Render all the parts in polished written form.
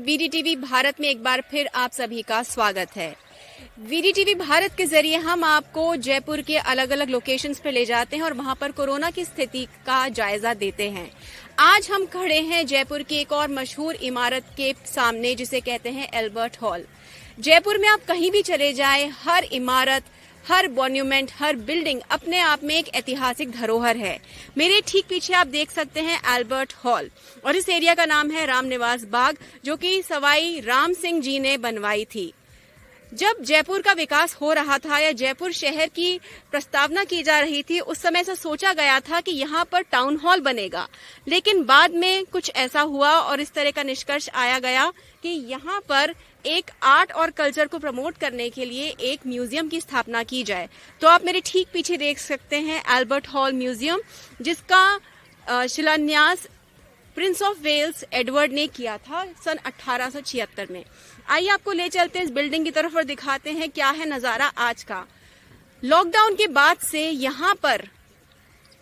वीडीटीवी भारत में एक बार फिर आप सभी का स्वागत है। वीडीटीवी भारत के जरिए हम आपको जयपुर के अलग अलग लोकेशंस पे ले जाते हैं और वहां पर कोरोना की स्थिति का जायजा देते हैं। आज हम खड़े हैं जयपुर की एक और मशहूर इमारत के सामने जिसे कहते हैं एल्बर्ट हॉल। जयपुर में आप कहीं भी चले जाएं, हर इमारत, हर मॉन्यूमेंट, हर बिल्डिंग अपने आप में एक ऐतिहासिक धरोहर है। मेरे ठीक पीछे आप देख सकते हैं एल्बर्ट हॉल और इस एरिया का नाम है रामनिवास बाग, जो कि सवाई राम सिंह जी ने बनवाई थी। जब जयपुर का विकास हो रहा था या जयपुर शहर की प्रस्तावना की जा रही थी, उस समय से सोचा गया था कि यहाँ पर टाउन हॉल बनेगा, लेकिन बाद में कुछ ऐसा हुआ और इस तरह का निष्कर्ष आया गया कि यहाँ पर एक आर्ट और कल्चर को प्रमोट करने के लिए एक म्यूजियम की स्थापना की जाए। तो आप मेरे ठीक पीछे देख सकते हैं एल्बर्ट हॉल म्यूजियम, जिसका शिलान्यास प्रिंस ऑफ वेल्स एडवर्ड ने किया था सन 1876 में। आइए आपको ले चलते हैं इस बिल्डिंग की तरफ और दिखाते हैं क्या है नजारा आज का। लॉकडाउन के बाद से यहाँ पर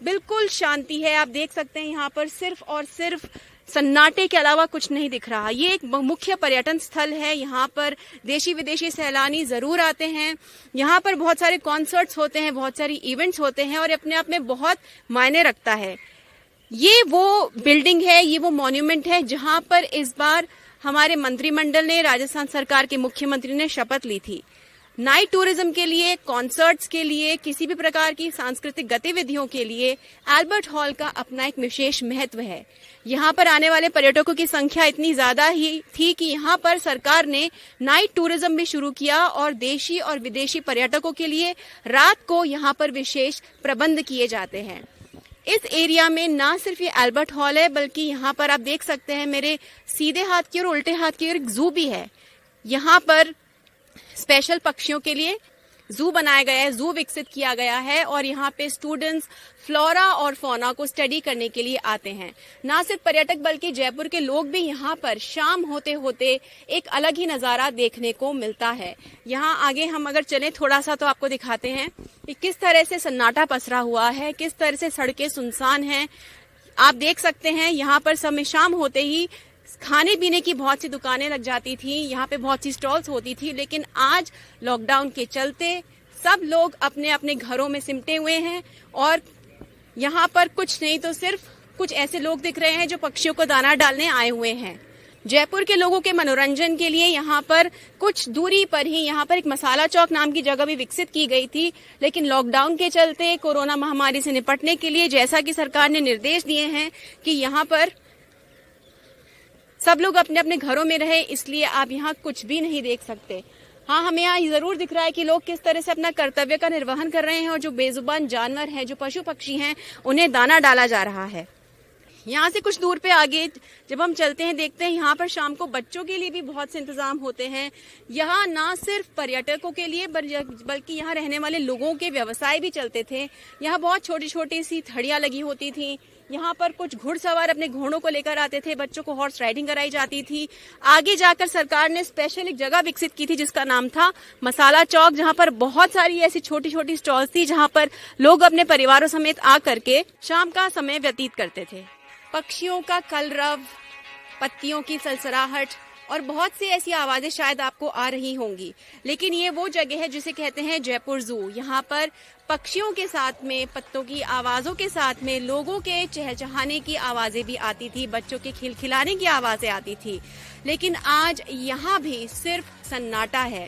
बिल्कुल शांति है। आप देख सकते हैं यहाँ पर सिर्फ और सिर्फ सन्नाटे के अलावा कुछ नहीं दिख रहा। ये एक मुख्य पर्यटन स्थल है। यहाँ पर देशी विदेशी सैलानी जरूर आते हैं। यहाँ पर बहुत सारे कॉन्सर्ट्स होते हैं, बहुत सारी इवेंट्स होते हैं और अपने आप में बहुत मायने रखता है। ये वो बिल्डिंग है, ये वो मॉन्यूमेंट है जहाँ पर इस बार हमारे मंत्रिमंडल ने, राजस्थान सरकार के मुख्यमंत्री ने शपथ ली थी। नाइट टूरिज्म के लिए, कॉन्सर्ट्स के लिए, किसी भी प्रकार की सांस्कृतिक गतिविधियों के लिए एल्बर्ट हॉल का अपना एक विशेष महत्व है। यहाँ पर आने वाले पर्यटकों की संख्या इतनी ज्यादा ही थी कि यहाँ पर सरकार ने नाइट टूरिज्म भी शुरू किया और देशी और विदेशी पर्यटकों के लिए रात को यहाँ पर विशेष प्रबंध किए जाते हैं। इस एरिया में ना सिर्फ ये एल्बर्ट हॉल है, बल्कि यहाँ पर आप देख सकते हैं मेरे सीधे हाथ की और उल्टे हाथ की ओर एक जू भी है। यहाँ पर स्पेशल पक्षियों के लिए जू बनाया गया है, जू विकसित किया गया है और यहाँ पे स्टूडेंट्स फ्लोरा और फौना को स्टडी करने के लिए आते हैं। ना सिर्फ पर्यटक बल्कि जयपुर के लोग भी यहाँ पर शाम होते होते एक अलग ही नजारा देखने को मिलता है। यहाँ आगे हम अगर चलें थोड़ा सा तो आपको दिखाते हैं कि किस तरह से सन्नाटा पसरा हुआ है, किस तरह से सड़कें सुनसान हैं। आप देख सकते हैं यहाँ पर समय शाम होते ही खाने पीने की बहुत सी दुकानें लग जाती थी, यहाँ पे बहुत सी स्टॉल्स होती थी, लेकिन आज लॉकडाउन के चलते सब लोग अपने अपने घरों में सिमटे हुए हैं और यहाँ पर कुछ नहीं तो सिर्फ कुछ ऐसे लोग दिख रहे हैं जो पक्षियों को दाना डालने आए हुए हैं। जयपुर के लोगों के मनोरंजन के लिए यहाँ पर कुछ दूरी पर ही यहाँ पर एक मसाला चौक नाम की जगह भी विकसित की गई थी, लेकिन लॉकडाउन के चलते कोरोना महामारी से निपटने के लिए जैसा कि सरकार ने निर्देश दिए हैं कि यहाँ पर सब लोग अपने अपने घरों में रहे, इसलिए आप यहाँ कुछ भी नहीं देख सकते। हाँ, हमें यहाँ जरूर दिख रहा है कि लोग किस तरह से अपना कर्तव्य का निर्वहन कर रहे हैं और जो बेजुबान जानवर हैं, जो पशु पक्षी हैं, उन्हें दाना डाला जा रहा है। यहाँ से कुछ दूर पे आगे जब हम चलते हैं देखते हैं यहाँ पर शाम को बच्चों के लिए भी बहुत से इंतजाम होते हैं। यहाँ ना सिर्फ पर्यटकों के लिए बल्कि यहाँ रहने वाले लोगों के व्यवसाय भी चलते थे। यहाँ बहुत छोटी छोटी सी थड़ियाँ लगी होती थी। यहाँ पर कुछ घुड़सवार अपने घोड़ों को लेकर आते थे, बच्चों को हॉर्स राइडिंग कराई जाती थी। आगे जाकर सरकार ने स्पेशल एक जगह विकसित की थी जिसका नाम था मसाला चौक, जहाँ पर बहुत सारी ऐसी छोटी छोटी स्टॉल्स थी जहाँ पर लोग अपने परिवारों समेत आकर के शाम का समय व्यतीत करते थे। पक्षियों का कलरव, पत्तियों की सलसलाहट और बहुत सी ऐसी आवाजें शायद आपको आ रही होंगी, लेकिन ये वो जगह है जिसे कहते हैं जयपुर जू। यहाँ पर पक्षियों के साथ में, पत्तों की आवाजों के साथ में लोगों के चहचहाने की आवाजें भी आती थी, बच्चों के खिलखिलाने की आवाजें आती थी। लेकिन आज यहाँ भी सिर्फ सन्नाटा है।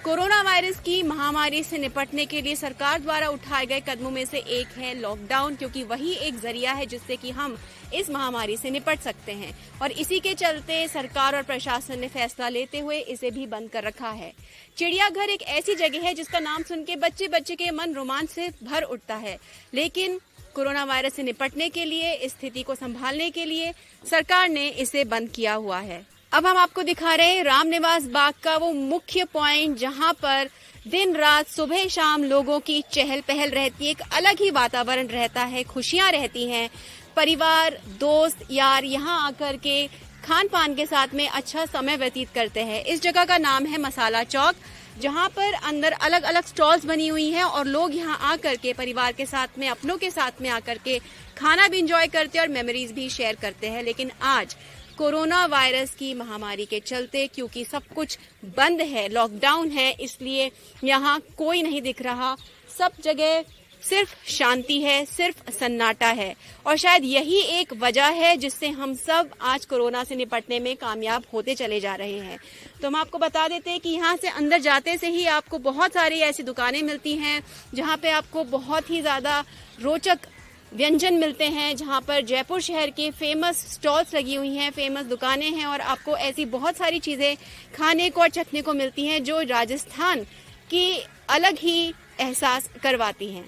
कोरोना वायरस की महामारी से निपटने के लिए सरकार द्वारा उठाए गए कदमों में से एक है लॉकडाउन, क्योंकि वही एक जरिया है जिससे कि हम इस महामारी से निपट सकते हैं और इसी के चलते सरकार और प्रशासन ने फैसला लेते हुए इसे भी बंद कर रखा है। चिड़ियाघर एक ऐसी जगह है जिसका नाम सुन के बच्चे बच्चे के मन रोमांच से भर उठता है, लेकिन कोरोना वायरस से निपटने के लिए, इस स्थिति को संभालने के लिए सरकार ने इसे बंद किया हुआ है। अब हम आपको दिखा रहे हैं रामनिवास बाग का वो मुख्य पॉइंट जहां पर दिन रात सुबह शाम लोगों की चहल पहल रहती है, एक अलग ही वातावरण रहता है, खुशियां रहती हैं। परिवार, दोस्त, यार यहाँ आकर के खान पान के साथ में अच्छा समय व्यतीत करते हैं। इस जगह का नाम है मसाला चौक, जहाँ पर अंदर अलग अलग स्टॉल्स बनी हुई हैं और लोग यहाँ आकर के परिवार के साथ में, अपनों के साथ में आकर के खाना भी इंजॉय करते हैं और मेमोरीज भी शेयर करते हैं। लेकिन आज कोरोना वायरस की महामारी के चलते, क्योंकि सब कुछ बंद है, लॉकडाउन है, इसलिए यहाँ कोई नहीं दिख रहा। सब जगह सिर्फ शांति है, सिर्फ सन्नाटा है। और शायद यही एक वजह है जिससे हम सब आज कोरोना से निपटने में कामयाब होते चले जा रहे हैं। तो हम आपको बता देते हैं कि यहाँ से अंदर जाते से ही आपको बहुत सारी ऐसी दुकानें मिलती हैं जहाँ पे आपको बहुत ही ज़्यादा रोचक व्यंजन मिलते हैं, जहाँ पर जयपुर शहर के फेमस स्टॉल्स लगी हुई हैं, फेमस दुकानें हैं, और आपको ऐसी बहुत सारी चीज़ें खाने को और चखने को मिलती हैं जो राजस्थान की अलग ही एहसास करवाती हैं।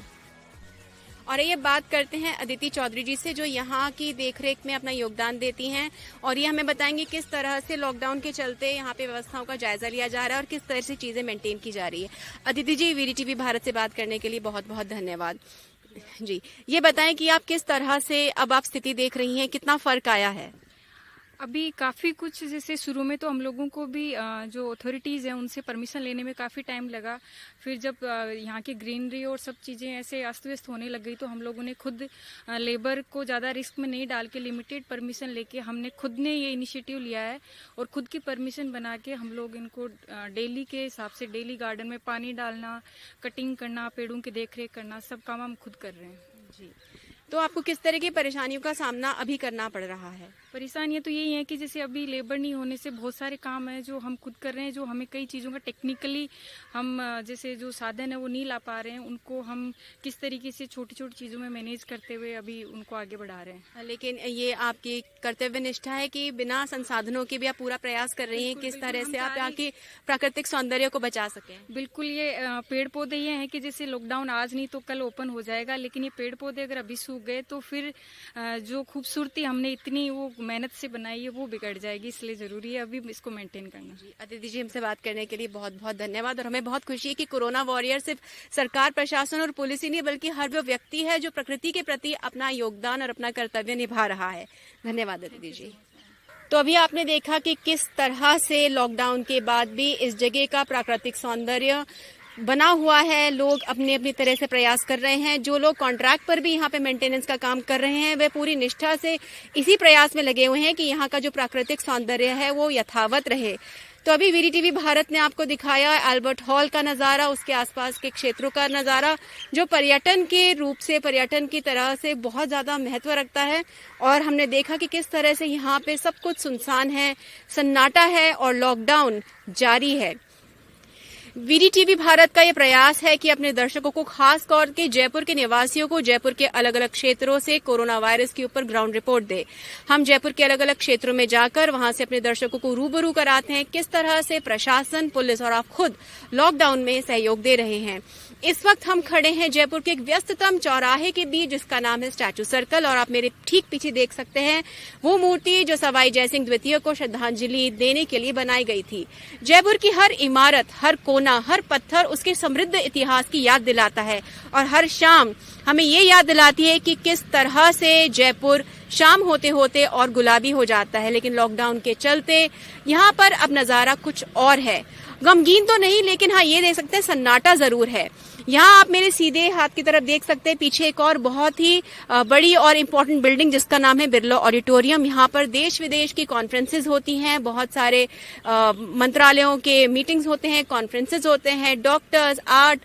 और ये बात करते हैं अदिति चौधरी जी से, जो यहाँ की देखरेख में अपना योगदान देती हैं, और ये हमें बताएंगे किस तरह से लॉकडाउन के चलते यहाँ पे व्यवस्थाओं का जायजा लिया जा रहा है और किस तरह से चीज़ें मेंटेन की जा रही है। अदिति जी, वीटीवी भारत से बात करने के लिए बहुत बहुत धन्यवाद जी। ये बताएं कि आप किस तरह से अब आप स्थिति देख रही हैं, कितना फर्क आया है? अभी काफ़ी कुछ, जैसे शुरू में तो हम लोगों को भी जो अथॉरिटीज़ हैं उनसे परमिशन लेने में काफ़ी टाइम लगा। फिर जब यहाँ की ग्रीनरी और सब चीज़ें ऐसे अस्त व्यस्त होने लग गई तो हम लोगों ने खुद लेबर को ज़्यादा रिस्क में नहीं डाल के लिमिटेड परमिशन लेके हमने खुद ने ये इनिशिएटिव लिया है और खुद की परमिशन बना के हम लोग इनको डेली के हिसाब से डेली गार्डन में पानी डालना, कटिंग करना, पेड़ों की देखरेख करना, सब काम हम खुद कर रहे हैं जी। तो आपको किस तरह की परेशानियों का सामना अभी करना पड़ रहा है? परेशानियाँ तो यही है कि जैसे अभी लेबर नहीं होने से बहुत सारे काम है जो हम खुद कर रहे हैं, जो हमें कई चीज़ों का टेक्निकली हम जैसे जो साधन है वो नहीं ला पा रहे हैं, उनको हम किस तरीके से छोटी छोटी चीज़ों में मैनेज करते हुए अभी उनको आगे बढ़ा रहे हैं। लेकिन ये आपकी कर्तव्य निष्ठा है कि बिना संसाधनों के भी आप पूरा प्रयास कर रही हैं किस तरह से आप यहाँ की प्राकृतिक सौंदर्य को बचा सकें। बिल्कुल, ये पेड़ पौधे ये हैं कि जैसे लॉकडाउन आज नहीं तो कल ओपन हो जाएगा, लेकिन ये पेड़ पौधे अगर अभी सूख गए तो फिर जो खूबसूरती हमने इतनी वो मेहनत से बनाई है वो बिगड़ जाएगी, इसलिए जरूरी है अभी इसको मेंटेन करना। जी, अदिति जी, हमसे बात करने के लिए बहुत बहुत धन्यवाद। और हमें बहुत खुशी है कि कोरोना वॉरियर सिर्फ सरकार, प्रशासन और पुलिस ही नहीं बल्कि हर वो व्यक्ति है जो प्रकृति के प्रति अपना योगदान और अपना कर्तव्य निभा रहा है। धन्यवाद अदिति जी। तो अभी आपने देखा कि किस तरह से लॉकडाउन के बाद भी इस जगह का प्राकृतिक सौंदर्य बना हुआ है। लोग अपनी अपनी तरह से प्रयास कर रहे हैं। जो लोग कॉन्ट्रैक्ट पर भी यहाँ पे मेंटेनेंस का काम कर रहे हैं वे पूरी निष्ठा से इसी प्रयास में लगे हुए हैं कि यहाँ का जो प्राकृतिक सौंदर्य है वो यथावत रहे। तो अभी वीटीवी भारत ने आपको दिखाया अल्बर्ट हॉल का नज़ारा, उसके आसपास के क्षेत्रों का नज़ारा, जो पर्यटन के रूप से, पर्यटन की तरह से बहुत ज़्यादा महत्व रखता है। और हमने देखा कि किस तरह से यहाँ पे सब कुछ सुनसान है, सन्नाटा है और लॉकडाउन जारी है। वीटीवी भारत का ये प्रयास है कि अपने दर्शकों को, खास तौर के जयपुर के निवासियों को, जयपुर के अलग अलग क्षेत्रों से कोरोना वायरस के ऊपर ग्राउंड रिपोर्ट दे। हम जयपुर के अलग अलग क्षेत्रों में जाकर वहां से अपने दर्शकों को रूबरू कराते हैं किस तरह से प्रशासन, पुलिस और आप खुद लॉकडाउन में सहयोग दे रहे हैं। इस वक्त हम खड़े हैं जयपुर के एक व्यस्ततम चौराहे के बीच जिसका नाम है स्टैचू सर्कल, और आप मेरे ठीक पीछे देख सकते हैं वो मूर्ति जो सवाई जयसिंह द्वितीय को श्रद्धांजलि देने के लिए बनाई गई थी। जयपुर की हर इमारत, हर कोना, हर पत्थर उसके समृद्ध इतिहास की याद दिलाता है और हर शाम हमें ये याद दिलाती है कि किस तरह से जयपुर शाम होते होते और गुलाबी हो जाता है। लेकिन लॉकडाउन के चलते यहाँ पर अब नजारा कुछ और है। गमगीन तो नहीं, लेकिन हाँ ये देख सकते हैं सन्नाटा जरूर है। यहाँ आप मेरे सीधे हाथ की तरफ देख सकते हैं पीछे एक और बहुत ही बड़ी और इम्पोर्टेंट बिल्डिंग जिसका नाम है बिरला ऑडिटोरियम। यहाँ पर देश विदेश की कॉन्फ्रेंसेज होती हैं, बहुत सारे मंत्रालयों के मीटिंग्स होते हैं, कॉन्फ्रेंसेज होते हैं, डॉक्टर्स, आर्ट,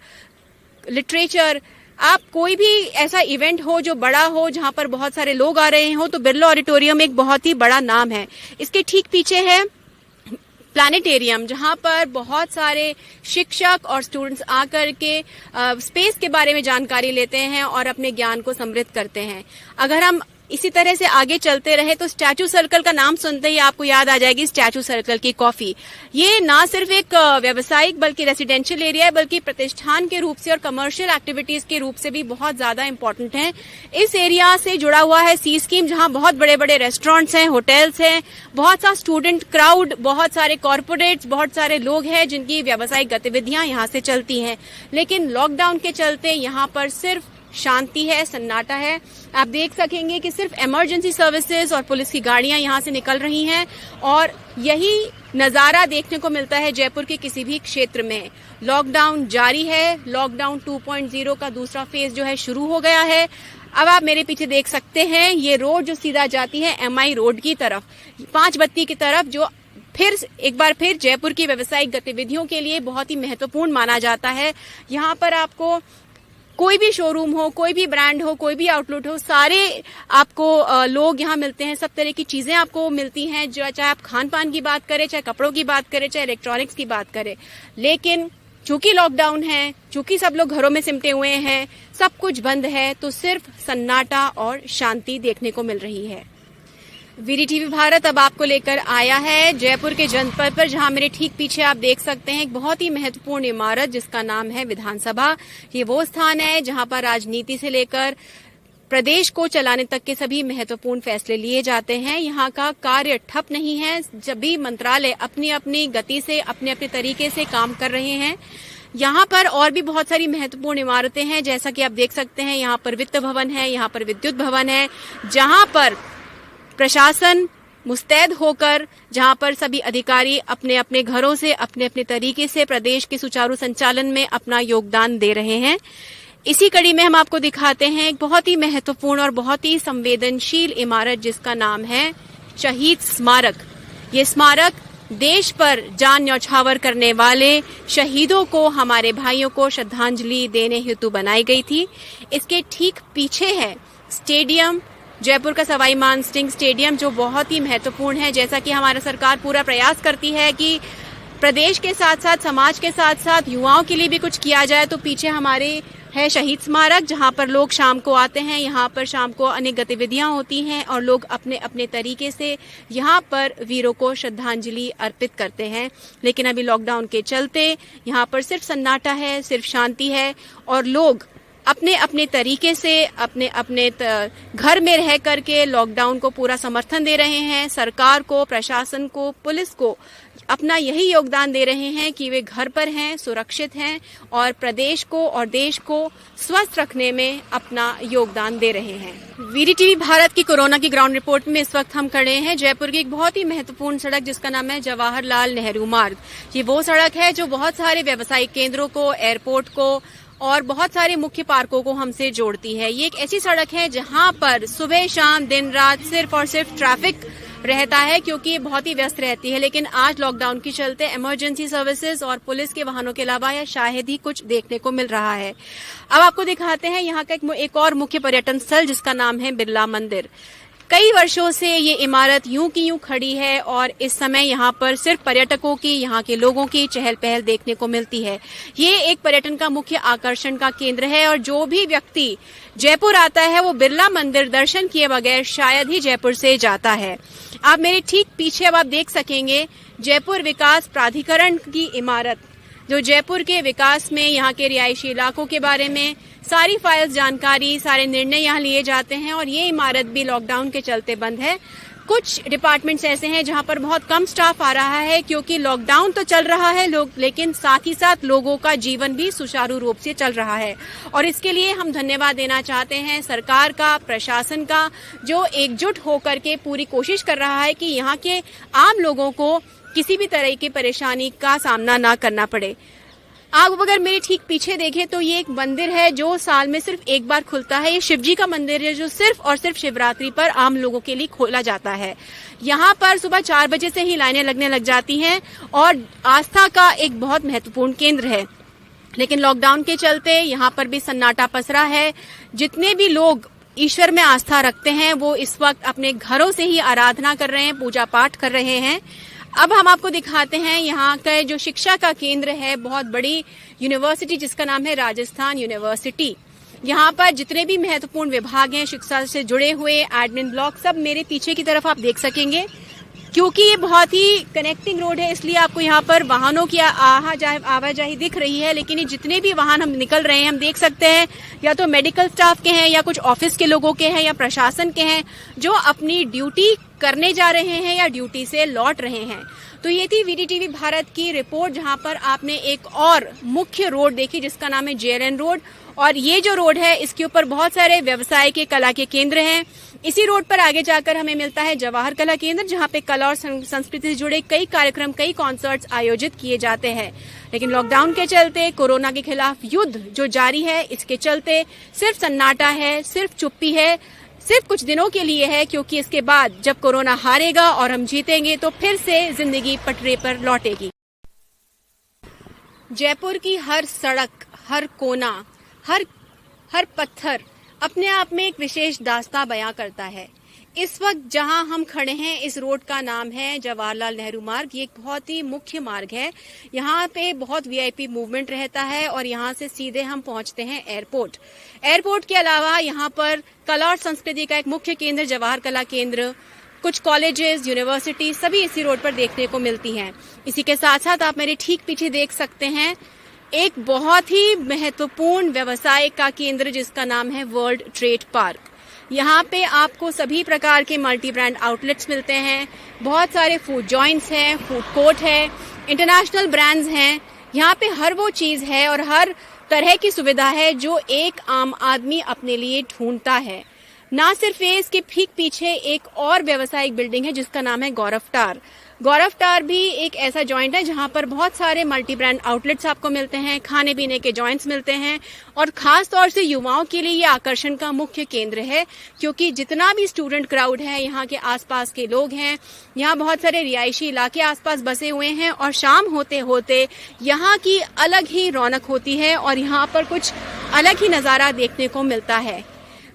लिटरेचर, आप कोई भी ऐसा इवेंट हो जो बड़ा हो, जहाँ पर बहुत सारे लोग आ रहे हो, तो बिरला ऑडिटोरियम एक बहुत ही बड़ा नाम है। इसके ठीक पीछे है प्लानिटेरियम, जहां पर बहुत सारे शिक्षक और स्टूडेंट्स आकर के स्पेस के बारे में जानकारी लेते हैं और अपने ज्ञान को समृद्ध करते हैं। अगर हम इसी तरह से आगे चलते रहे तो स्टैचू सर्कल का नाम सुनते ही आपको याद आ जाएगी स्टैचू सर्कल की कॉफी। ये ना सिर्फ एक व्यावसायिक बल्कि रेसिडेंशियल एरिया है, बल्कि प्रतिष्ठान के रूप से और कमर्शियल एक्टिविटीज के रूप से भी बहुत ज्यादा इंपॉर्टेंट है। इस एरिया से जुड़ा हुआ है सी स्कीम, जहां बहुत बड़े बड़े रेस्टोरेंट्स हैं, होटल्स हैं, बहुत सा स्टूडेंट क्राउड, बहुत सारे कॉर्पोरेट्स, बहुत सारे लोग हैं जिनकी व्यावसायिक गतिविधियां यहाँ से चलती हैं। लेकिन लॉकडाउन के चलते यहाँ पर सिर्फ शांति है, सन्नाटा है। आप देख सकेंगे कि सिर्फ इमरजेंसी सर्विसेज और पुलिस की गाड़ियां यहां से निकल रही हैं और यही नजारा देखने को मिलता है जयपुर के किसी भी क्षेत्र में। लॉकडाउन जारी है, लॉकडाउन 2.0 का दूसरा फेज जो है शुरू हो गया है। अब आप मेरे पीछे देख सकते हैं ये रोड जो सीधा जाती है MI रोड की तरफ, 5 बत्ती की तरफ, जो फिर एक बार फिर जयपुर की व्यावसायिक गतिविधियों के लिए बहुत ही महत्वपूर्ण माना जाता है। यहाँ पर आपको कोई भी शोरूम हो, कोई भी ब्रांड हो, कोई भी आउटलेट हो, सारे आपको लोग यहाँ मिलते हैं, सब तरह की चीजें आपको मिलती हैं, जो चाहे आप खान पान की बात करें, चाहे कपड़ों की बात करें, चाहे इलेक्ट्रॉनिक्स की बात करें। लेकिन चूंकि लॉकडाउन है, चूंकि सब लोग घरों में सिमटे हुए हैं, सब कुछ बंद है, तो सिर्फ सन्नाटा और शांति देखने को मिल रही है। VDTV भारत अब आपको लेकर आया है जयपुर के जनपद पर, जहां मेरे ठीक पीछे आप देख सकते हैं एक बहुत ही महत्वपूर्ण इमारत जिसका नाम है विधानसभा। ये वो स्थान है जहां पर राजनीति से लेकर प्रदेश को चलाने तक के सभी महत्वपूर्ण फैसले लिए जाते हैं। यहाँ का कार्य ठप नहीं है, जब भी मंत्रालय अपनी अपनी गति से, अपने अपने तरीके से काम कर रहे हैं। यहाँ पर और भी बहुत सारी महत्वपूर्ण इमारतें हैं, जैसा कि आप देख सकते हैं। यहाँ पर वित्त भवन है, यहाँ पर विद्युत भवन है, जहाँ पर प्रशासन मुस्तैद होकर, जहां पर सभी अधिकारी अपने अपने घरों से, अपने अपने तरीके से प्रदेश के सुचारू संचालन में अपना योगदान दे रहे हैं। इसी कड़ी में हम आपको दिखाते हैं एक बहुत ही महत्वपूर्ण और बहुत ही संवेदनशील इमारत जिसका नाम है शहीद स्मारक। ये स्मारक देश पर जान न्यौछावर करने वाले शहीदों को, हमारे भाइयों को श्रद्धांजलि देने हेतु बनाई गई थी। इसके ठीक पीछे है स्टेडियम, जयपुर का सवाई मानसिंह स्टेडियम, जो बहुत ही महत्वपूर्ण है। जैसा कि हमारा सरकार पूरा प्रयास करती है कि प्रदेश के साथ साथ, समाज के साथ साथ युवाओं के लिए भी कुछ किया जाए, तो पीछे हमारे है शहीद स्मारक, जहां पर लोग शाम को आते हैं। यहाँ पर शाम को अनेक गतिविधियां होती हैं और लोग अपने अपने तरीके से यहाँ पर वीरों को श्रद्धांजलि अर्पित करते हैं। लेकिन अभी लॉकडाउन के चलते यहाँ पर सिर्फ सन्नाटा है, सिर्फ शांति है, और लोग अपने अपने तरीके से, अपने अपने घर में रह करके लॉकडाउन को पूरा समर्थन दे रहे हैं। सरकार को, प्रशासन को, पुलिस को अपना यही योगदान दे रहे हैं कि वे घर पर हैं, सुरक्षित हैं और प्रदेश को और देश को स्वस्थ रखने में अपना योगदान दे रहे हैं। VDTV भारत की कोरोना की ग्राउंड रिपोर्ट में इस वक्त हम खड़े हैं जयपुर की एक बहुत ही महत्वपूर्ण सड़क जिसका नाम है जवाहरलाल नेहरू मार्ग। ये वो सड़क है जो बहुत सारे व्यावसायिक केंद्रों को, एयरपोर्ट को और बहुत सारे मुख्य पार्कों को हमसे जोड़ती है। ये एक ऐसी सड़क है जहां पर सुबह शाम दिन रात सिर्फ और सिर्फ ट्रैफिक रहता है, क्योंकि ये बहुत ही व्यस्त रहती है। लेकिन आज लॉकडाउन के चलते इमरजेंसी सर्विसेज और पुलिस के वाहनों के अलावा या शायद ही कुछ देखने को मिल रहा है। अब आपको दिखाते हैं यहाँ का एक और मुख्य पर्यटन स्थल जिसका नाम है बिरला मंदिर। कई वर्षों से ये इमारत यूं की यूं खड़ी है और इस समय यहाँ पर सिर्फ पर्यटकों की, यहाँ के लोगों की चहल पहल देखने को मिलती है। ये एक पर्यटन का मुख्य आकर्षण का केंद्र है और जो भी व्यक्ति जयपुर आता है वो बिरला मंदिर दर्शन किए बगैर शायद ही जयपुर से जाता है। आप मेरे ठीक पीछे अब आप देख सकेंगे जयपुर विकास प्राधिकरण की इमारत, जो जयपुर के विकास में, यहाँ के रिहायशी इलाकों के बारे में सारी फाइल्स, जानकारी, सारे निर्णय यहाँ लिए जाते हैं। और ये इमारत भी लॉकडाउन के चलते बंद है। कुछ डिपार्टमेंट्स ऐसे हैं जहाँ पर बहुत कम स्टाफ आ रहा है, क्योंकि लॉकडाउन तो चल रहा है लेकिन साथ ही साथ लोगों का जीवन भी सुचारू रूप से चल रहा है। और इसके लिए हम धन्यवाद देना चाहते हैं सरकार का, प्रशासन का, जो एकजुट होकर के पूरी कोशिश कर रहा है कि यहाँ के आम लोगों को किसी भी तरह की परेशानी का सामना ना करना पड़े। आप अगर मेरे ठीक पीछे देखें तो ये एक मंदिर है जो साल में सिर्फ एक बार खुलता है। ये शिवजी का मंदिर है जो सिर्फ और सिर्फ शिवरात्रि पर आम लोगों के लिए खोला जाता है। यहाँ पर सुबह 4 बजे से ही लाइनें लगने लग जाती हैं और आस्था का एक बहुत महत्वपूर्ण केंद्र है। लेकिन लॉकडाउन के चलते यहाँ पर भी सन्नाटा पसरा है। जितने भी लोग ईश्वर में आस्था रखते हैं वो इस वक्त अपने घरों से ही आराधना कर रहे हैं, पूजा पाठ कर रहे हैं। अब हम आपको दिखाते हैं यहाँ का जो शिक्षा का केंद्र है, बहुत बड़ी यूनिवर्सिटी जिसका नाम है राजस्थान यूनिवर्सिटी। यहाँ पर जितने भी महत्वपूर्ण विभाग हैं शिक्षा से जुड़े हुए, एडमिन ब्लॉक, सब मेरे पीछे की तरफ आप देख सकेंगे। क्योंकि ये बहुत ही कनेक्टिंग रोड है इसलिए आपको यहाँ पर वाहनों की आवाजाही दिख रही है। लेकिन ये जितने भी वाहन हम निकल रहे हैं हम देख सकते हैं या तो मेडिकल स्टाफ के हैं या कुछ ऑफिस के लोगों के हैं या प्रशासन के हैं, जो अपनी ड्यूटी करने जा रहे हैं या ड्यूटी से लौट रहे हैं। तो ये थी वीडीटीवी भारत की रिपोर्ट, जहां पर आपने एक और मुख्य रोड देखी जिसका नाम है JLN रोड। और ये जो रोड है इसके ऊपर बहुत सारे व्यवसाय के कला के केंद्र हैं। इसी रोड पर आगे जाकर हमें मिलता है जवाहर कला केंद्र, जहां पे कला और संस्कृति से जुड़े कई कार्यक्रम, कई कॉन्सर्ट्स आयोजित किए जाते हैं। लेकिन लॉकडाउन के चलते, कोरोना के खिलाफ युद्ध जो जारी है, इसके चलते सिर्फ सन्नाटा है, सिर्फ चुप्पी है, सिर्फ कुछ दिनों के लिए है, क्योंकि इसके बाद जब कोरोना हारेगा और हम जीतेंगे तो फिर से जिंदगी पटरी पर लौटेगी। जयपुर की हर सड़क, हर कोना, हर पत्थर अपने आप में एक विशेष दास्तां बयां करता है। इस वक्त जहां हम खड़े हैं, इस रोड का नाम है जवाहरलाल नेहरू मार्ग। ये एक बहुत ही मुख्य मार्ग है। यहाँ पे बहुत VIP मूवमेंट रहता है और यहाँ से सीधे हम पहुंचते हैं एयरपोर्ट। एयरपोर्ट के अलावा यहाँ पर कला और संस्कृति का एक मुख्य केंद्र जवाहर कला केंद्र, कुछ कॉलेजेस, यूनिवर्सिटी सभी इसी रोड पर देखने को मिलती हैं। इसी के साथ साथ आप मेरे ठीक पीछे देख सकते हैं एक बहुत ही महत्वपूर्ण व्यवसाय का केंद्र जिसका नाम है वर्ल्ड ट्रेड पार्क। यहाँ पे आपको सभी प्रकार के मल्टी ब्रांड आउटलेट्स मिलते हैं, बहुत सारे फूड जॉइंट्स हैं, फूड कोर्ट है, इंटरनेशनल ब्रांड्स हैं। यहाँ पे हर वो चीज है और हर तरह की सुविधा है जो एक आम आदमी अपने लिए ढूंढता है। ना सिर्फ ये, इसके ठीक पीछे एक और व्यावसायिक बिल्डिंग है जिसका नाम है गौरव टार। गौरव टार भी एक ऐसा जॉइंट है जहां पर बहुत सारे मल्टी ब्रांड आउटलेट्स आपको मिलते हैं, खाने पीने के जॉइंट्स मिलते हैं और खास तौर से युवाओं के लिए ये आकर्षण का मुख्य केंद्र है, क्योंकि जितना भी स्टूडेंट क्राउड है, यहाँ के आसपास के लोग हैं, यहाँ बहुत सारे रिहायशी इलाके आसपास बसे हुए हैं और शाम होते होते यहाँ की अलग ही रौनक होती है और यहाँ पर कुछ अलग ही नजारा देखने को मिलता है।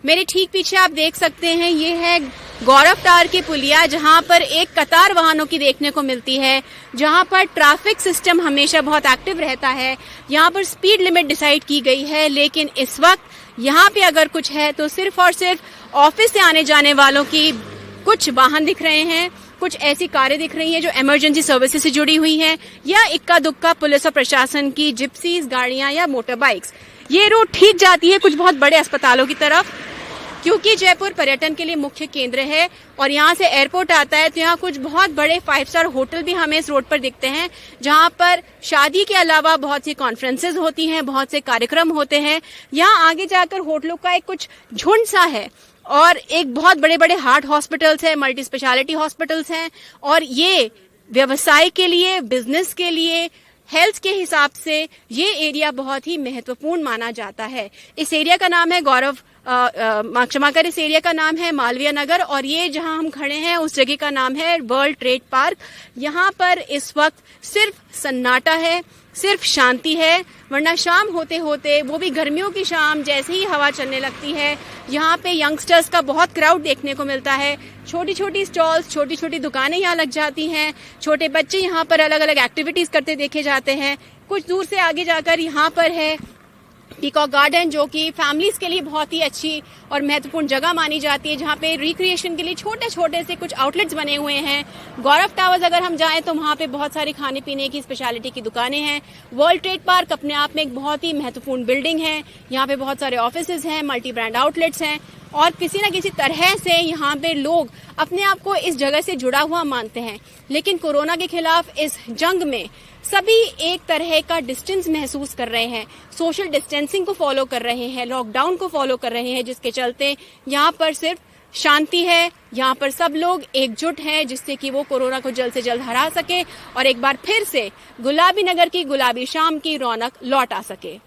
मेरे ठीक पीछे आप देख सकते हैं, ये है गौरव टार की पुलिया, जहां पर एक कतार वाहनों की देखने को मिलती है, जहां पर ट्रैफिक सिस्टम हमेशा बहुत एक्टिव रहता है। यहां पर स्पीड लिमिट डिसाइड की गई है, लेकिन इस वक्त यहां पे अगर कुछ है तो सिर्फ और सिर्फ ऑफिस से आने जाने वालों की कुछ वाहन दिख रहे हैं, कुछ ऐसी कारें दिख रही हैं जो इमरजेंसी सर्विसेज से जुड़ी हुई हैं, या इक्का दुक्का पुलिस और प्रशासन की जिप्सीज, गाड़ियां या मोटर बाइक्स। ये रोड ठीक जाती है कुछ बहुत बड़े अस्पतालों की तरफ, क्योंकि जयपुर पर्यटन के लिए मुख्य केंद्र है और यहाँ से एयरपोर्ट आता है, तो यहाँ कुछ बहुत बड़े 5 स्टार होटल भी हमें इस रोड पर दिखते हैं, जहाँ पर शादी के अलावा बहुत सी कॉन्फ्रेंसेज होती हैं, बहुत से कार्यक्रम होते हैं। यहाँ आगे जाकर होटलों का एक कुछ झुंड सा है और एक बहुत बड़े बड़े हार्ट हॉस्पिटल्स हैं, मल्टी स्पेशलिटी हॉस्पिटल्स हैं और ये व्यवसाय के लिए, बिजनेस के लिए, हेल्थ के हिसाब से ये एरिया बहुत ही महत्वपूर्ण माना जाता है। इस एरिया का नाम है क्षमा कर, इस एरिया का नाम है मालवीय नगर और ये जहां हम खड़े हैं उस जगह का नाम है वर्ल्ड ट्रेड पार्क। यहाँ पर इस वक्त सिर्फ सन्नाटा है, सिर्फ शांति है, वरना शाम होते होते, वो भी गर्मियों की शाम, जैसे ही हवा चलने लगती है, यहाँ पे यंगस्टर्स का बहुत क्राउड देखने को मिलता है। छोटी छोटी स्टॉल्स, छोटी छोटी दुकानें यहाँ लग जाती हैं, छोटे बच्चे यहाँ पर अलग अलग एक्टिविटीज करते देखे जाते हैं। कुछ दूर से आगे जाकर यहाँ पर है पीकॉक गार्डन, जो कि फैमिलीज के लिए बहुत ही अच्छी और महत्वपूर्ण जगह मानी जाती है, जहाँ पे रिक्रिएशन के लिए छोटे छोटे से कुछ आउटलेट्स बने हुए हैं। गौरव टावर्स अगर हम जाएं तो वहाँ पे बहुत सारी खाने पीने की स्पेशलिटी की दुकानें हैं। वर्ल्ड ट्रेड पार्क अपने आप में एक बहुत ही महत्वपूर्ण बिल्डिंग है, यहाँ पे बहुत सारे ऑफिसेज हैं, मल्टी ब्रांड आउटलेट्स हैं और किसी न किसी तरह से यहाँ पे लोग अपने आप को इस जगह से जुड़ा हुआ मानते हैं। लेकिन कोरोना के खिलाफ इस जंग में सभी एक तरह का डिस्टेंस महसूस कर रहे हैं, सोशल डिस्टेंसिंग को फॉलो कर रहे हैं, लॉकडाउन को फॉलो कर रहे हैं, जिसके चलते यहाँ पर सिर्फ शांति है। यहाँ पर सब लोग एकजुट हैं जिससे कि वो कोरोना को जल्द से जल्द हरा सके और एक बार फिर से गुलाबी नगर की गुलाबी शाम की रौनक लौट आ सके।